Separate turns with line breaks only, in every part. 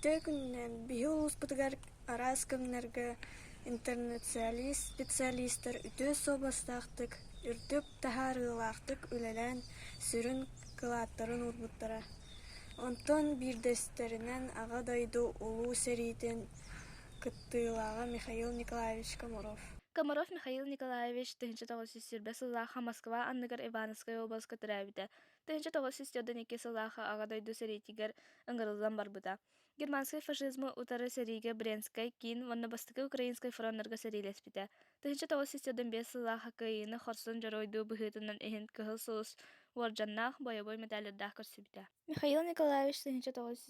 Үтө күннен биһи улуспутугар араас кымнарга интернационалист специалисттер үтө собастаахтык, үрдүк тахаарыылаахтык үлэлэн сүрүн кылааттарын урбуттара. Онтон бирдестеринен ага дойду улуу сериитин кыттыылаага Михаил Николаевич Комаров.
Комаров Михаил Николаевич тыһынча тоҕус сирбэ сыллааха Москва анныгар Ивановская областка төрөөбүтэ. Тыһынча тоҕус сирден икки сыллааха ага дойду сериитигер ыҥырыллан барбыта. Германский фашизмы утары сериге Брянскай, Кин, Воннобостокой Украинской фронтнарга сериилеспитэ. Тыһынча тоҕус сирден бес сыллааха кыйыны хорсон жоройдуу быһыытынан иһин кыһыл соус уордьаннаах боебой медалердаах көрсүбүтэ. Михаил Николаевич тыһынча тоҕус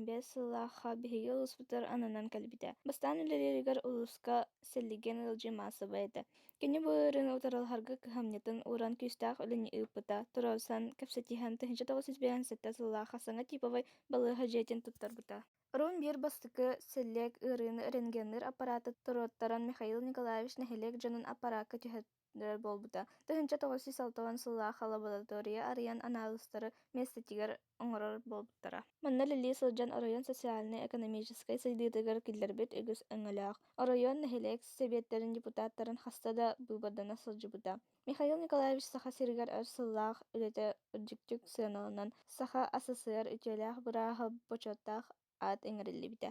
бес сыллааха биһиги улуспутар ананан кэлбитэ. Бастаан үлэлэригэр улуска селлиген ылдьы маасыба этэ. Кини быырын утараларга кыһамньытын уран күүстээх үлэни ыыппыта, тураусан кэпсэтиһэн тыһынча тоҕус бэйэҥ сэттэ сыллааха саҥа типовой балыыһа дьиэтин туттарбыта. Рум биир бастыкы селлек ырыыны рентгеннер аппараты туруоттаран Михаил Николаевич нэһилиэк дьонун аппаратка түһэрдэрэр буолбута. Тыһынча тоҕус салтаҕын сыллааха лаборатория арыйан анализтары местетигэр оҥорор буолбуттара. Манна лилии сылдьан оройон социально-экономической сыйдыытыгар киллэрбит үгүс өҥөлөөх. Оройон нэһилиэк себиэттерин депутаттарын хаста да быыбардана сылдьыбыта. Михаил Николаевич саха сиригэр өр сыллаах үлэтэ үрдүктүк сыаналанан саха СССР үтүөлээх бырааһы почеттаах аат эҥэриллибитэ.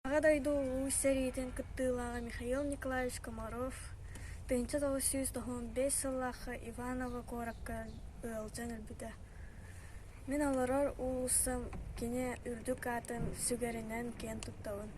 Ага дойду улуу сериитин кыттыылаага Михаил Николаевич Комаров тыһынча тоҕус сүүс тоһуон бес сыллаахха Иваново куоракка ыалдьан өлбүтэ. Мин олорор уулуссам кини үрдүк аатын сүгэринэн киэн туттабын.